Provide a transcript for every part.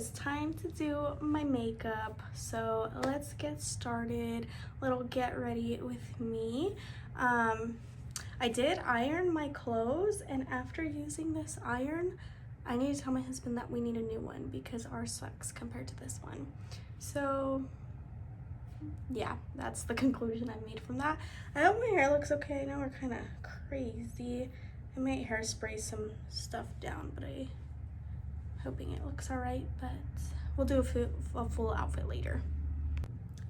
is time to do my makeup, so let's get started. Little get ready with me. I did iron my clothes, and after using this iron, I need to tell my husband that we need a new one because ours sucks compared to this one. So yeah, that's the conclusion I made from that. I hope my hair looks okay. I know we're kind of crazy. I might hairspray some stuff down, but I'm hoping it looks all right, but we'll do a full outfit later.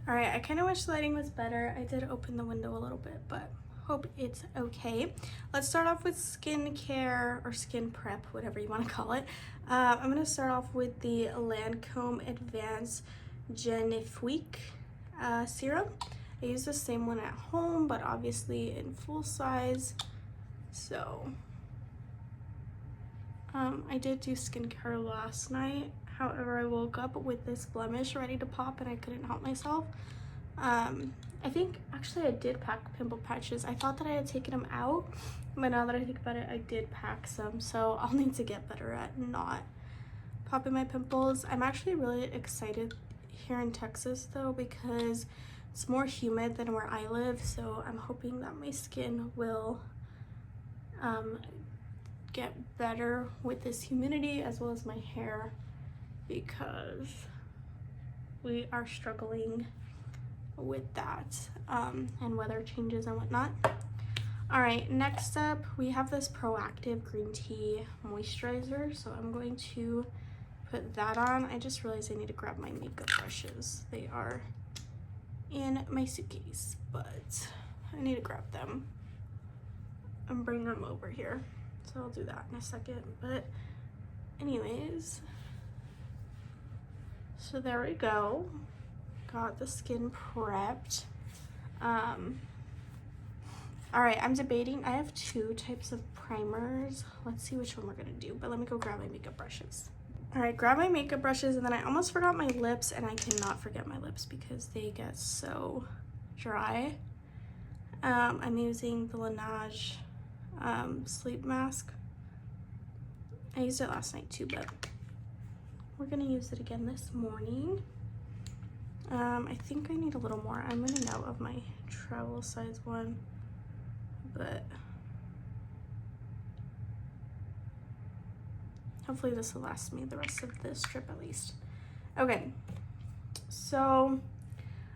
All right, I kind of wish the lighting was better. I did open the window a little bit, but hope it's okay. Let's start off with skincare or skin prep, whatever you want to call it. I'm gonna start off with the Lancome Advanced Genifique serum. I use the same one at home, but obviously in full size. So I did do skincare last night. However, I woke up with this blemish ready to pop and I couldn't help myself. I think actually I did pack pimple patches. I thought that I had taken them out, but now that I think about it, I did pack some. So I'll need to get better at not popping my pimples. I'm actually really excited here in Texas though, because it's more humid than where I live. So I'm hoping that my skin will get better with this humidity, as well as my hair, because we are struggling with that and weather changes and whatnot. All right, next up we have this Proactiv green tea moisturizer, so I'm going to put that on. I just realized I need to grab my makeup brushes. They are in my suitcase, but I need to grab them and bring them over here, so I'll do that in a second. But anyways, so there we go, got the skin prepped. All right, I'm debating. I have two types of primers. Let's see which one we're gonna do, but let me go grab my makeup brushes. All right, grab my makeup brushes, and then I almost forgot my lips, and I cannot forget my lips because they get so dry. I'm using the Laneige sleep mask. I used it last night too, but we're gonna use it again this morning. I think I need a little more. I'm running out of my travel size one, but hopefully this will last me the rest of this trip at least. Okay, so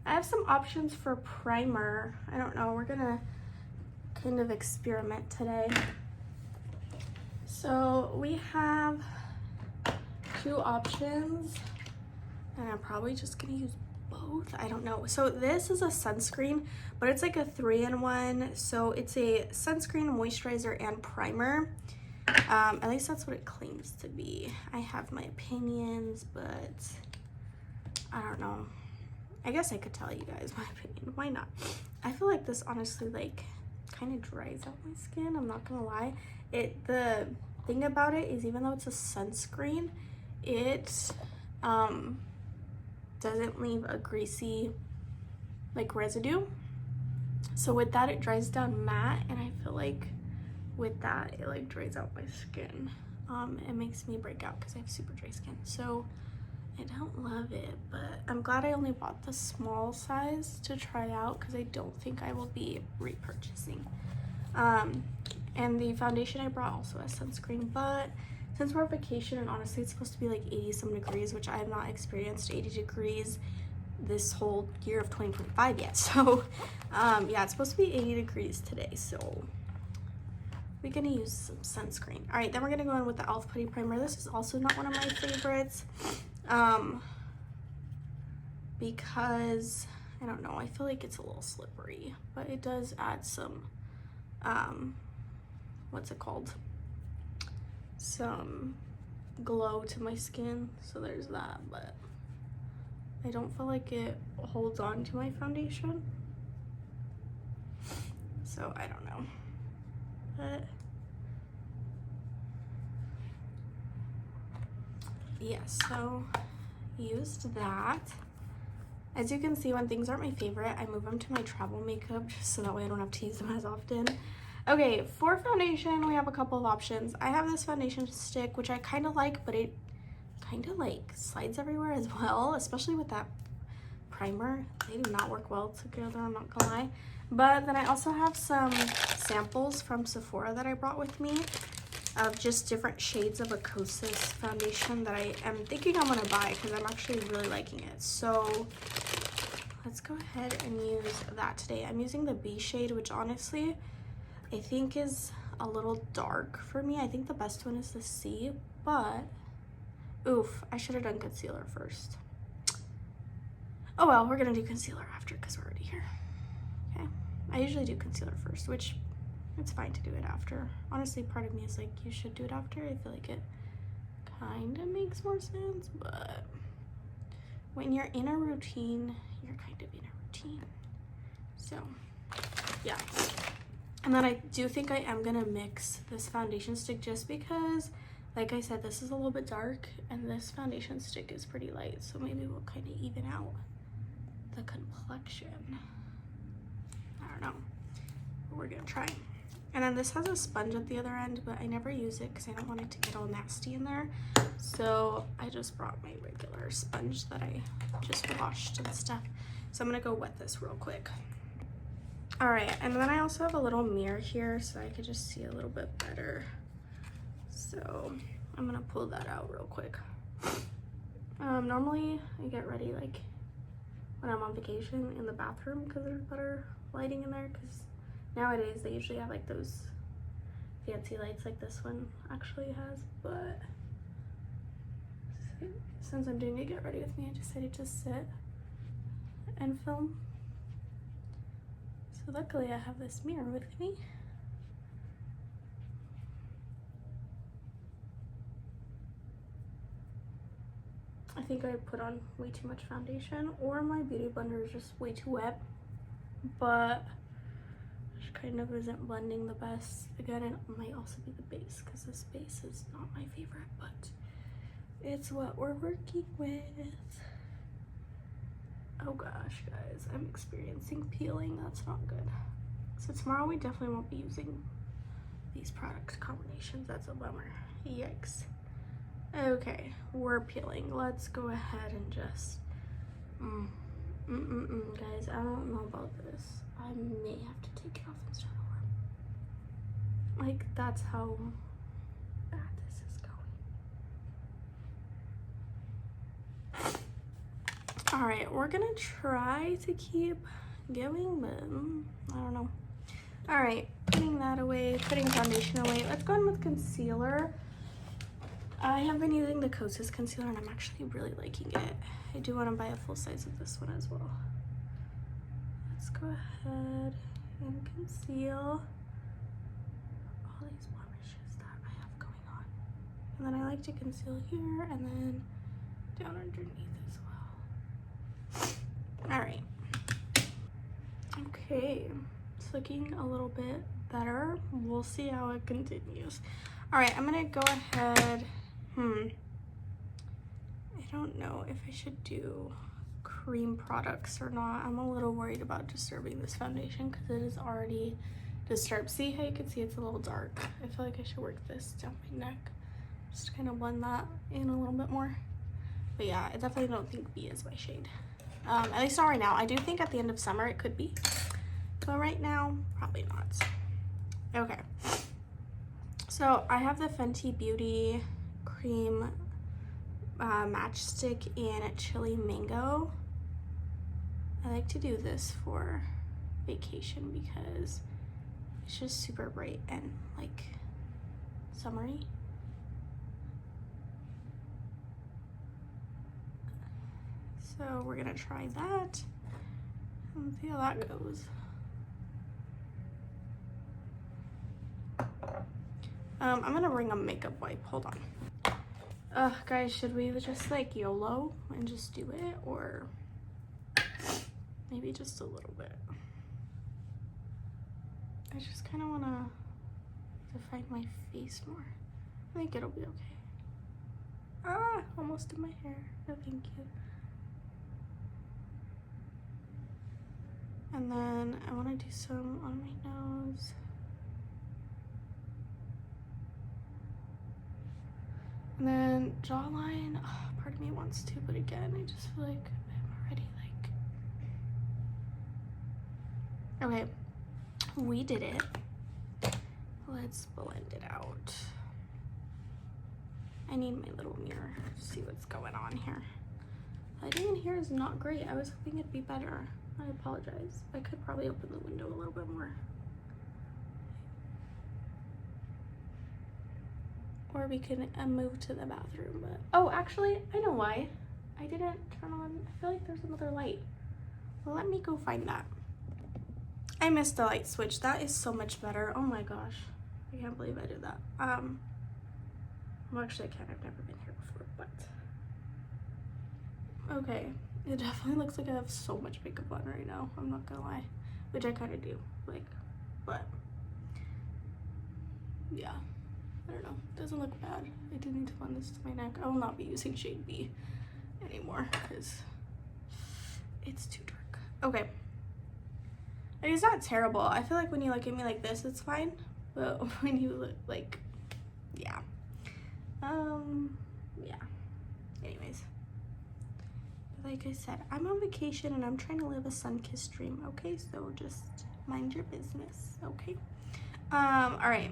I have some options for primer. I don't know, we're gonna kind of experiment today. So we have two options, and I'm probably just gonna use both. I don't know. So this is a sunscreen, but it's like a 3-in-1. So it's a sunscreen, moisturizer, and primer. At least that's what it claims to be. I have my opinions, but I don't know. I guess I could tell you guys my opinion. Why not? I feel like this honestly like kind of dries out my skin. I'm not gonna lie. The thing about it is, even though it's a sunscreen, it doesn't leave a greasy like residue. So with that, it dries down matte, and I feel like with that it like dries out my skin. It makes me break out because I have super dry skin, so I don't love it, but I'm glad I only bought the small size to try out because I don't think I will be repurchasing. And the foundation I brought also has sunscreen, but since we're on vacation, and honestly it's supposed to be like 80 some degrees, which I have not experienced 80 degrees this whole year of 2025 yet. So yeah, it's supposed to be 80 degrees today, so we're gonna use some sunscreen. All right, then we're gonna go in with the e.l.f. Putty Primer. This is also not one of my favorites because I don't know, I feel like it's a little slippery, but it does add some what's it called, some glow to my skin, so there's that. But I don't feel like it holds on to my foundation, so I don't know. But yeah, so used that. As you can see, when things aren't my favorite, I move them to my travel makeup just so that way I don't have to use them as often. Okay, for foundation, we have a couple of options. I have this foundation stick, which I kind of like, but it kind of like slides everywhere as well, especially with that primer. They do not work well together, I'm not gonna lie. But then I also have some samples from Sephora that I brought with me of just different shades of a Kosas foundation that I am thinking I'm gonna buy because I'm actually really liking it. So let's go ahead and use that today. I'm using the B shade, which honestly I think is a little dark for me. I think the best one is the C, but oof, I should have done concealer first. Oh well, we're gonna do concealer after because we're already here. Okay, I usually do concealer first, which it's fine to do it after. Honestly, part of me is like, you should do it after. I feel like it kind of makes more sense, but when you're in a routine, you're kind of in a routine. So yeah. And then I do think I am gonna mix this foundation stick just because, like I said, this is a little bit dark and this foundation stick is pretty light. So maybe we'll kind of even out the complexion. I don't know, but we're gonna try. And then this has a sponge at the other end, but I never use it because I don't want it to get all nasty in there. So I just brought my regular sponge that I just washed and stuff. So I'm gonna go wet this real quick. All right, and then I also have a little mirror here so I could just see a little bit better. So I'm gonna pull that out real quick. Normally I get ready like when I'm on vacation in the bathroom because there's better lighting in there, because nowadays they usually have like those fancy lights like this one actually has, but since I'm doing a get ready with me, I decided to sit and film. So luckily I have this mirror with me. I think I put on way too much foundation, or my beauty blender is just way too wet, but it kind of isn't blending the best. Again, it might also be the base because this base is not my favorite, but it's what we're working with. Oh gosh, guys, I'm experiencing peeling. That's not good. So tomorrow we definitely won't be using these product combinations. That's a bummer. Yikes. Okay, we're peeling. Let's go ahead and just guys, I don't know about this. I may have to take it off and start over. Like, that's how bad this is going. All right, we're gonna try to keep going, but I don't know. All right, putting that away, putting foundation away. Let's go in with concealer. I have been using the Kosas concealer and I'm actually really liking it. I do want to buy a full size of this one as well. Let's go ahead and conceal all these blemishes that I have going on. And then I like to conceal here and then down underneath as well. All right. Okay, it's looking a little bit better. We'll see how it continues. All right, I'm gonna go ahead. I don't know if I should do cream products or not. I'm a little worried about disturbing this foundation because it is already disturbed. See how you can see it's a little dark. I feel like I should work this down my neck. Just kind of blend that in a little bit more. But yeah, I definitely don't think B is my shade. At least not right now. I do think at the end of summer it could be. But right now, probably not. Okay. So I have the Fenty Beauty Cream matchstick in Chili Mango. I like to do this for vacation because it's just super bright and like summery. So we're gonna try that and see how that goes. I'm gonna bring a makeup wipe. Hold on. Guys, should we just like YOLO and just do it, or maybe just a little bit? I just kind of want to define my face more. I think it'll be okay. Ah, almost in my hair. No, thank you. And then I want to do some on my nose. And then jawline, oh, part of me wants to, but again, I just feel like I'm already like, okay, we did it. Let's blend it out. I need my little mirror to see what's going on here. Lighting in here is not great. I was hoping it'd be better. I apologize. I could probably open the window a little bit more. Or we can move to the bathroom, but oh, actually, I know why. I didn't turn on, I feel like there's another light. Well, let me go find that. I missed the light switch. That is so much better. Oh my gosh. I can't believe I did that. Well, actually I can't, I've never been here before, but. Okay, it definitely looks like I have so much makeup on right now. I'm not gonna lie, which I kind of do, like, but yeah. I don't know, it doesn't look bad. I do need to blend this to my neck. I will not be using shade B anymore because it's too dark. Okay. It's not terrible. I feel like when you look at me like this, it's fine. But when you look like, yeah. Yeah. Anyways. Like I said, I'm on vacation and I'm trying to live a sun-kissed dream, okay? So just mind your business, okay? All right.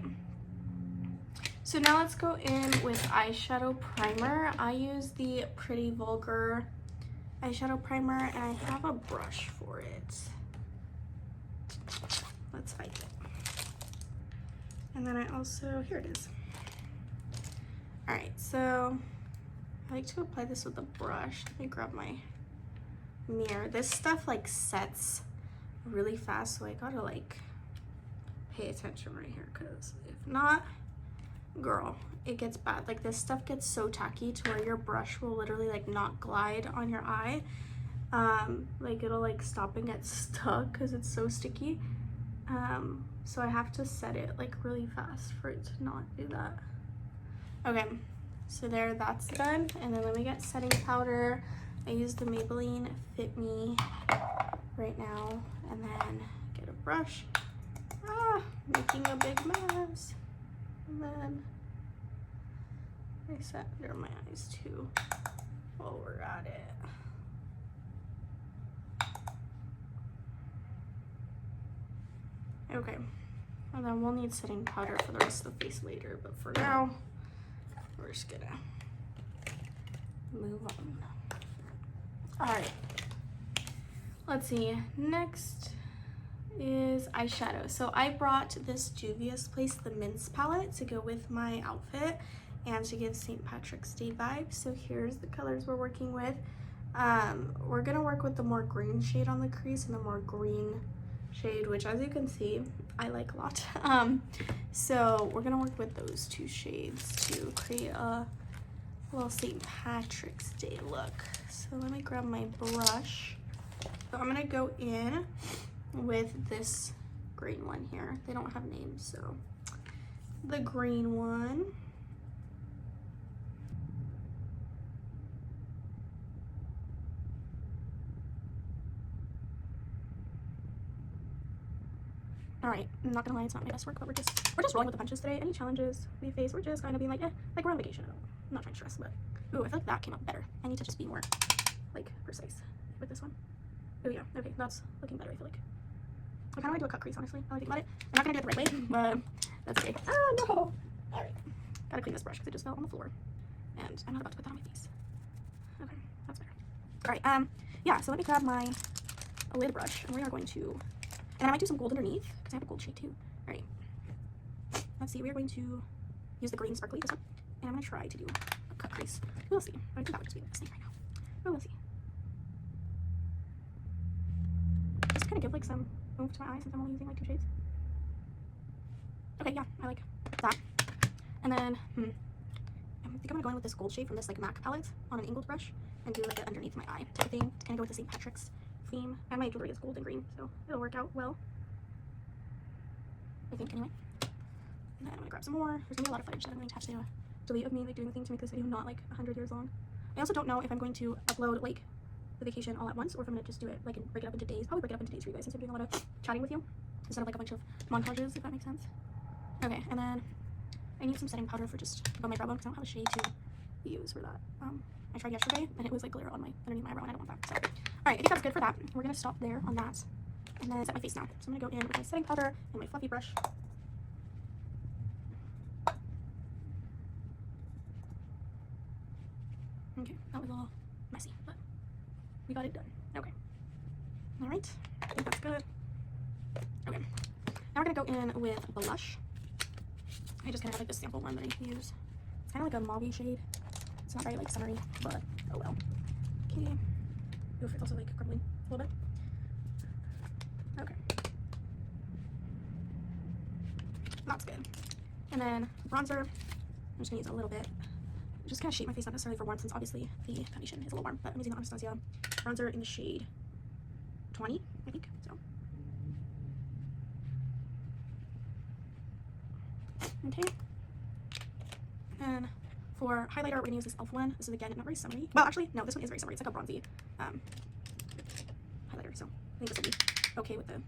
So now let's go in with eyeshadow primer. I use the Pretty Vulgar eyeshadow primer and I have a brush for it. Let's find it. And then I also, here it is. All right, so I like to apply this with a brush. Let me grab my mirror. This stuff like sets really fast, so I gotta like pay attention right here, because if not, girl, it gets bad. Like this stuff gets so tacky to where your brush will literally like not glide on your eye. Like it'll like stop and get stuck because it's so sticky. So I have to set it like really fast for it to not do that. Okay, so there, that's done. And then let me get setting powder. I use the Maybelline Fit Me right now, and then get a brush. Making a big mess. And then I set under my eyes too while we're at it. Okay, and then we'll need setting powder for the rest of the face later, but for now, we're just gonna move on. All right, let's see, next is eyeshadow. So I brought this Juvia's Place, the Mince palette, to go with my outfit and to give St. Patrick's Day vibes. So here's the colors we're working with. We're gonna work with the more green shade on the crease and the more green shade, which as you can see, I like a lot. So we're gonna work with those two shades to create a little St. Patrick's Day look. So let me grab my brush. So I'm gonna go in with this green one here. They don't have names, so the green one. All right, I'm not gonna lie, it's not my best work, but we're just rolling with the punches today. Any challenges we face, we're just kind of being like, like we're on vacation. I'm not trying to stress, but ooh, I feel like that came out better. I need to just be more like precise with this one. Oh yeah, okay, that's looking better. I feel like I kind of want to do a cut crease, honestly. Now I think about it, I'm not gonna do it the right way, but that's okay. Ah no! All right, gotta clean this brush because it just fell on the floor, and I'm not about to put that on my face. Okay, that's better. All right, yeah. So let me grab my lid brush, and we are going to. And I might do some gold underneath, because I have a gold shade too. All right. Let's see, we are going to use the green sparkly, this one. And I'm going to try to do a cut crease. We'll see. I think that would just be the best thing right now. But we'll see. Just kind of give like some oomph to my eye since I'm only using like two shades. Okay, yeah, I like that. And then, I think I'm going to go in with this gold shade from this like MAC palette on an angled brush and do like it underneath my eye type of thing to kind of go with the St. Patrick's theme. And my jewelry is gold and green, so it'll work out well, I think, anyway. And then I'm gonna grab some more. There's gonna be a lot of footage that I'm going to have to delete of me like doing the thing to make this video not like 100 years long. I also don't know if I'm going to upload like the vacation all at once or if I'm gonna just do it like and break it up into days. Probably break it up into days for you guys since I'm doing a lot of chatting with you instead of like a bunch of montages, if that makes sense. Okay, and then I need some setting powder for just above my brow bone because I don't have a shade to use for that. I tried yesterday and it was like glitter on my underneath my eyebrow and I don't want that. So, all right, I think that's good for that. We're gonna stop there on that and then set my face now. So I'm gonna go in with my setting powder and my fluffy brush. Okay, that was a little messy, but we got it done. Okay. All right, I think that's good. Okay, now we're gonna go in with blush. I just kind of have like this sample one that I use. It's kind of like a mauve shade. It's not very like summery, but oh well. Okay. Oof, it's also like crumbling a little bit. Okay. That's good. And then bronzer. I'm just gonna use a little bit. Just kind of shape my face, not necessarily for warmth, since obviously the foundation is a little warm, but I'm using the Anastasia bronzer in the shade 20, I think. So. Okay. And for highlighter, we're gonna use this e.l.f. one. This is again not very summery. Well, actually, no, this one is very summery. It's like a bronzy highlighter. So I think this will be okay with the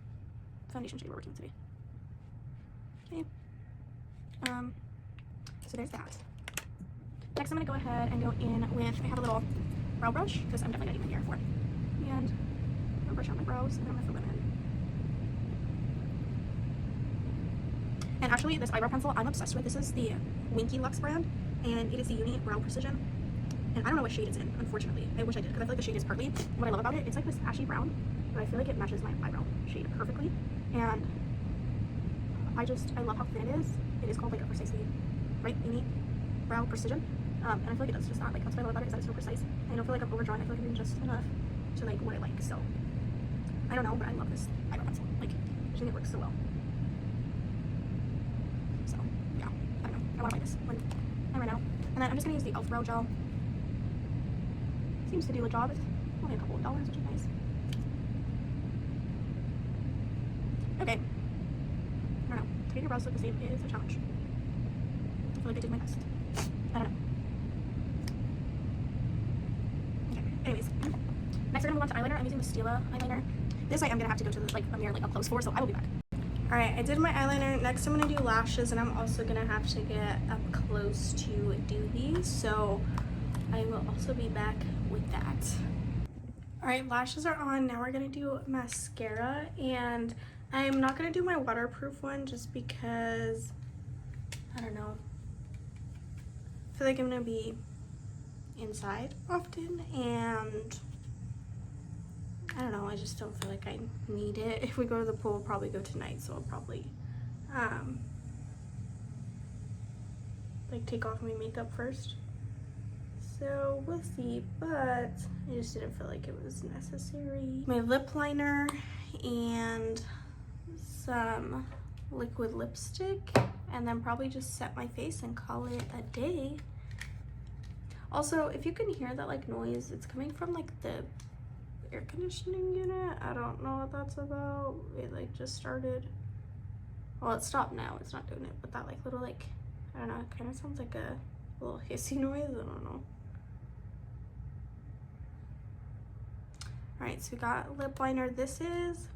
foundation shade we're working with today. Okay. So there's that. Next, I'm gonna go ahead and go in with, I have a little brow brush because I'm definitely gonna need my hair for it. And I'll brush out my brows and I'm gonna fill them in. And actually, this eyebrow pencil I'm obsessed with. This is the Winky Lux brand, and it is the Uni Brow Precision. And I don't know what shade it's in, unfortunately. I wish I did, because I feel like the shade is partly what I love about it. It's like this ashy brown, but I feel like it matches my eyebrow shade perfectly. And I love how thin it is. It is called like a precisely, right, Uni Brow Precision. And I feel like it does just that. Like, that's what I love about it, is that it's so precise. I don't feel like I'm overdrawing. I feel like I'm doing just enough to like what I like. So I don't know, but I love this eyebrow pencil. Like, I think it works so well. So yeah, I don't know. I want to buy this when I'm right now. And then I'm just gonna use the e.l.f. brow gel. Seems to do the job. It's only a couple of dollars, which is nice. Okay. I don't know. To get your brows to look the same is a challenge. I feel like I did my best. I don't know. Anyways, next we're gonna move on to eyeliner. I'm using the Stila eyeliner. This I am gonna have to go to the, like a mirror like up close for, so I will be back. All right, I did my eyeliner. Next I'm gonna do lashes, and I'm also gonna have to get up close to do these, so I will also be back with that. All right, lashes are on. Now we're gonna do mascara, and I'm not gonna do my waterproof one just because, I don't know, I feel like I'm gonna be inside often, and I don't know, I just don't feel like I need it. If we go to the pool, we'll probably go tonight, so I'll probably like take off my makeup first, so we'll see, but I just didn't feel like it was necessary. My lip liner and some liquid lipstick, and then probably just set my face and call it a day. Also, if you can hear that like noise, it's coming from like the air conditioning unit. I don't know what that's about. It like just started. Well, it stopped now. It's not doing it, but that like little like, I don't know, it kind of sounds like a little hissy noise. I don't know. All right, so we got lip liner. This is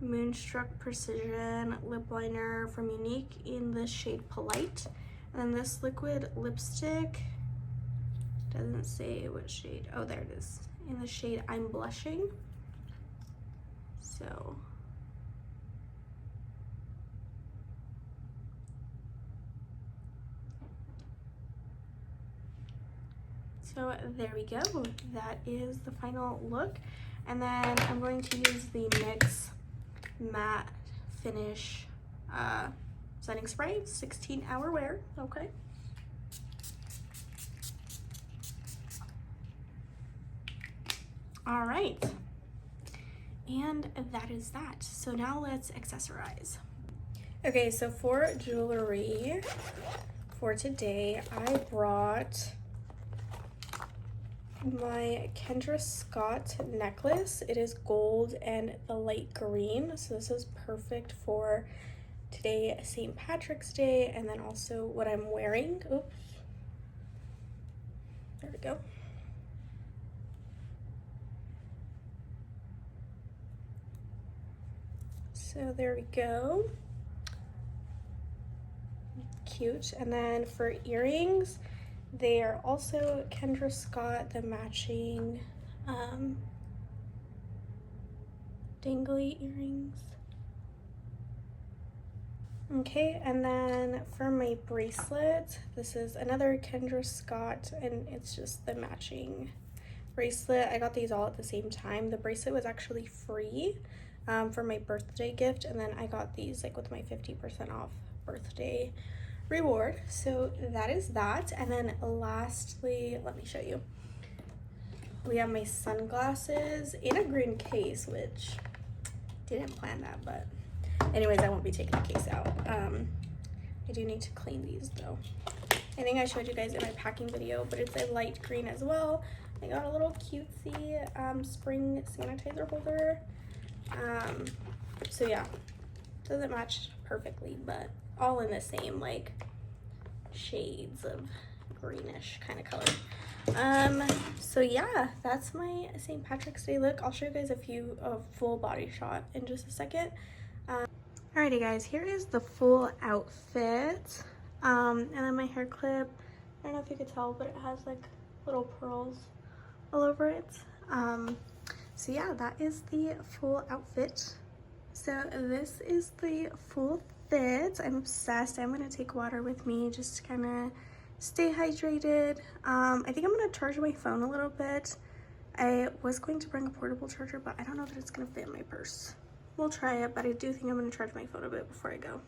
Moonstruck Precision lip liner from Unique in the shade Polite. And then this liquid lipstick, doesn't say what shade. Oh, there it is. In the shade I'm Blushing. So there we go. That is the final look. And then I'm going to use the NYX Matte Finish setting spray, 16-hour wear. Okay. All right, and that is that. So now let's accessorize. Okay, so for jewelry for today, I brought my Kendra Scott necklace. It is gold and the light green, so this is perfect for today, St. Patrick's Day, and then also what I'm wearing. Oops, there we go. So there we go. Cute. And then for earrings, They are also Kendra Scott, the matching dangly earrings. Okay, and then for my bracelet, this is another Kendra Scott, and it's just the matching bracelet. I got these all at the same time. The bracelet was actually free for my birthday gift, and then I got these like with my 50% off birthday reward. So that is that. And then lastly, let me show you. We have my sunglasses in a green case, which didn't plan that, but anyways, I won't be taking the case out. I do need to clean these though. I think I showed you guys in my packing video, but it's a light green as well. I got a little cutesy spring sanitizer holder. So yeah, doesn't match perfectly, but all in the same like shades of greenish kind of color. So yeah, that's my St. Patrick's Day look. I'll show you guys a full body shot in just a second. Alrighty guys, here is the full outfit. And then my hair clip, I don't know if you could tell, but it has like little pearls all over it. So yeah, that is the full outfit. So this is the full fit. I'm obsessed. I'm gonna take water with me just to kind of stay hydrated. I think I'm gonna charge my phone a little bit. I was going to bring a portable charger, but I don't know that it's gonna fit in my purse. We'll try it, but I do think I'm gonna charge my phone a bit before I go.